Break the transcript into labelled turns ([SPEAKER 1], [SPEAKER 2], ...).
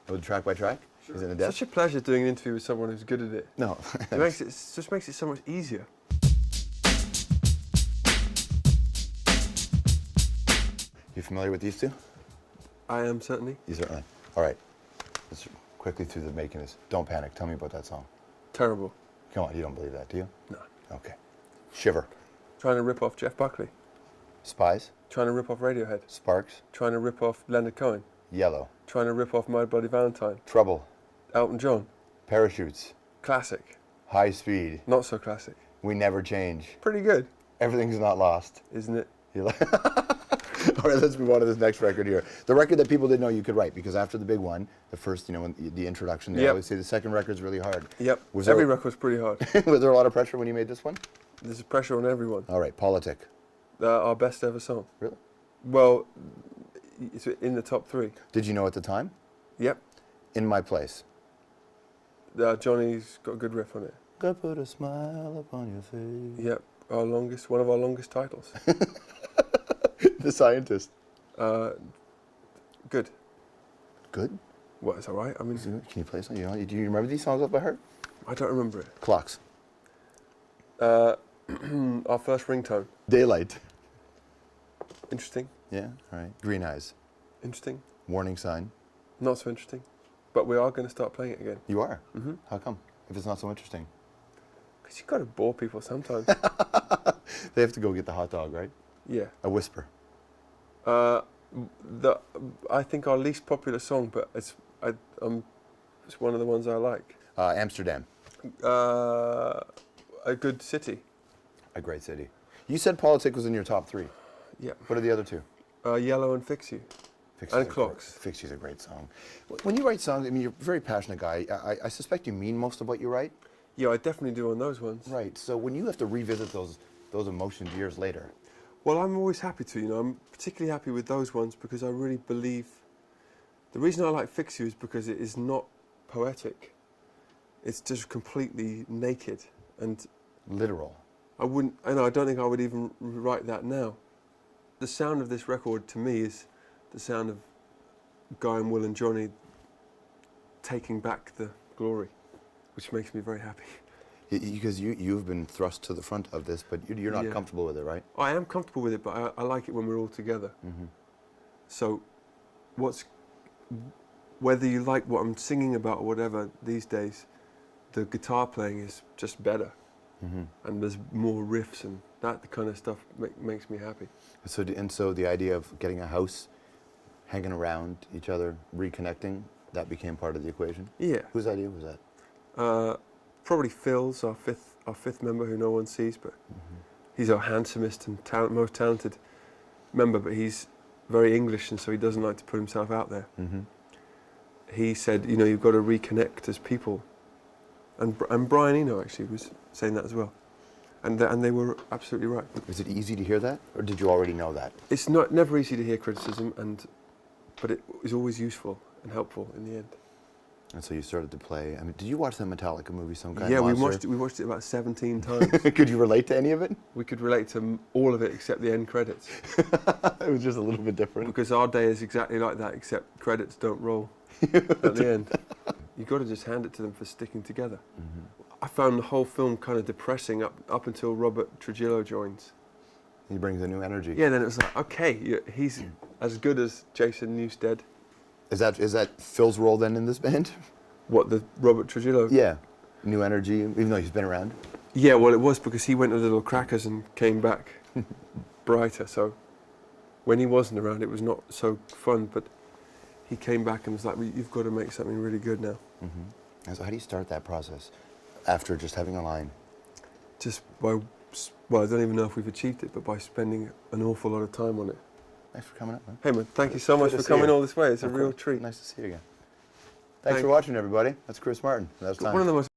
[SPEAKER 1] Oh, track by track?
[SPEAKER 2] Sure.
[SPEAKER 1] Is it in depth?
[SPEAKER 2] Such a pleasure doing an interview with someone who's good at it.
[SPEAKER 1] No.
[SPEAKER 2] Just makes it so much easier.
[SPEAKER 1] You familiar with these two?
[SPEAKER 2] I am certainly.
[SPEAKER 1] You certainly. All right. Let's quickly through the making this. Don't Panic. Tell me about that song.
[SPEAKER 2] Terrible.
[SPEAKER 1] Come on, you don't believe that, do you?
[SPEAKER 2] No.
[SPEAKER 1] Okay. Shiver.
[SPEAKER 2] Trying to rip off Jeff Buckley.
[SPEAKER 1] Spies.
[SPEAKER 2] Trying to rip off Radiohead.
[SPEAKER 1] Sparks.
[SPEAKER 2] Trying to rip off Leonard Cohen.
[SPEAKER 1] Yellow.
[SPEAKER 2] Trying to rip off My Bloody Valentine.
[SPEAKER 1] Trouble.
[SPEAKER 2] Elton John.
[SPEAKER 1] Parachutes.
[SPEAKER 2] Classic.
[SPEAKER 1] High Speed.
[SPEAKER 2] Not so classic.
[SPEAKER 1] We Never Change.
[SPEAKER 2] Pretty good.
[SPEAKER 1] Everything's Not Lost.
[SPEAKER 2] Isn't it?
[SPEAKER 1] All right, let's move on to this next record here. The record that people didn't know you could write, because after the big one, the first, the introduction, they always say the second record's really hard.
[SPEAKER 2] Yep. Every record's pretty hard.
[SPEAKER 1] Was there a lot of pressure when you made this one?
[SPEAKER 2] There's pressure on everyone.
[SPEAKER 1] All right, Politic.
[SPEAKER 2] Our best ever song.
[SPEAKER 1] Really?
[SPEAKER 2] Well, it's in the top 3.
[SPEAKER 1] Did you know at the time?
[SPEAKER 2] Yep.
[SPEAKER 1] In My Place.
[SPEAKER 2] Johnny's got a good riff on it.
[SPEAKER 1] God put a smile upon your face.
[SPEAKER 2] Yep. One of our longest titles.
[SPEAKER 1] The Scientist.
[SPEAKER 2] Good.
[SPEAKER 1] Good?
[SPEAKER 2] What, it's all right? I mean,
[SPEAKER 1] Can you play something? Do you remember these songs off by heart?
[SPEAKER 2] I don't remember it.
[SPEAKER 1] Clocks.
[SPEAKER 2] Our first ringtone.
[SPEAKER 1] Daylight.
[SPEAKER 2] Interesting.
[SPEAKER 1] Yeah, all right. Green Eyes.
[SPEAKER 2] Interesting.
[SPEAKER 1] Warning Sign.
[SPEAKER 2] Not so interesting. But we are going to start playing it again.
[SPEAKER 1] You are?
[SPEAKER 2] Mm-hmm.
[SPEAKER 1] How come? If it's not so interesting?
[SPEAKER 2] Because you've got to bore people sometimes.
[SPEAKER 1] They have to go get the hot dog, right?
[SPEAKER 2] Yeah.
[SPEAKER 1] A Whisper.
[SPEAKER 2] I think our least popular song, but it's one of the ones I like.
[SPEAKER 1] Amsterdam.
[SPEAKER 2] A good city.
[SPEAKER 1] A great city. You said Politic was in your top 3.
[SPEAKER 2] Yeah.
[SPEAKER 1] What are the other 2?
[SPEAKER 2] Yellow and Fix You. And Clocks.
[SPEAKER 1] Fix You's a great song. When you write songs, I mean, you're a very passionate guy. I suspect you mean most of what you write.
[SPEAKER 2] Yeah, I definitely do on those ones.
[SPEAKER 1] Right. So when you have to revisit those emotions years later.
[SPEAKER 2] Well, I'm always happy to. I'm particularly happy with those ones because I really believe. The reason I like Fix You is because it is not poetic. It's just completely naked and
[SPEAKER 1] literal.
[SPEAKER 2] I don't think I would even write that now. The sound of this record to me is the sound of Guy and Will and Johnny taking back the glory, which makes me very happy.
[SPEAKER 1] Because you've been thrust to the front of this, but you're not comfortable with it, right?
[SPEAKER 2] I am comfortable with it, but I like it when we're all together.
[SPEAKER 1] Mm-hmm.
[SPEAKER 2] So whether you like what I'm singing about or whatever these days, the guitar playing is just better. Mm-hmm. And there's more riffs and that kind of stuff makes me happy.
[SPEAKER 1] So the idea of getting a house, hanging around each other, reconnecting, that became part of the equation?
[SPEAKER 2] Yeah.
[SPEAKER 1] Whose idea was that?
[SPEAKER 2] Probably Phil's, our fifth member who no one sees, but he's our handsomest and most talented member, but he's very English and so he doesn't like to put himself out there. Mm-hmm. He said, you've got to reconnect as people. And Brian Eno actually was saying that as well. And they were absolutely right.
[SPEAKER 1] Was it easy to hear that, or did you already know that?
[SPEAKER 2] It's never easy to hear criticism, but it is always useful and helpful in the end.
[SPEAKER 1] And so you started to play. I mean, did you watch the Metallica movie, Some Kind
[SPEAKER 2] of
[SPEAKER 1] Monster?
[SPEAKER 2] Yeah, we watched it about 17 times.
[SPEAKER 1] Could you relate to any of it?
[SPEAKER 2] We could relate to all of it except the end credits.
[SPEAKER 1] It was just a little bit different.
[SPEAKER 2] Because our day is exactly like that, except credits don't roll at the end. You've got to just hand it to them for sticking together. Mm-hmm. I found the whole film kind of depressing up until Robert Trujillo joins.
[SPEAKER 1] He brings a new energy.
[SPEAKER 2] Yeah, then it was like, okay, he's as good as Jason Newsted.
[SPEAKER 1] Is that Phil's role then in this band?
[SPEAKER 2] What, the Robert Trujillo?
[SPEAKER 1] Yeah, new energy, even though he's been around.
[SPEAKER 2] Yeah, well, it was because he went to Little Crackers and came back brighter. So when he wasn't around, it was not so fun. But he came back and was like, "You've got to make something really good now."
[SPEAKER 1] Mm-hmm. And so, how do you start that process after just having a line?
[SPEAKER 2] Just by, well, I don't even know if we've achieved it, but by spending an awful lot of time on it.
[SPEAKER 1] Thanks for coming up, man.
[SPEAKER 2] Hey, man, thank you so much for coming all this way. It's a real treat.
[SPEAKER 1] Nice to see you again. Thanks for watching, everybody. That's Chris Martin. That was time.
[SPEAKER 2] One of the most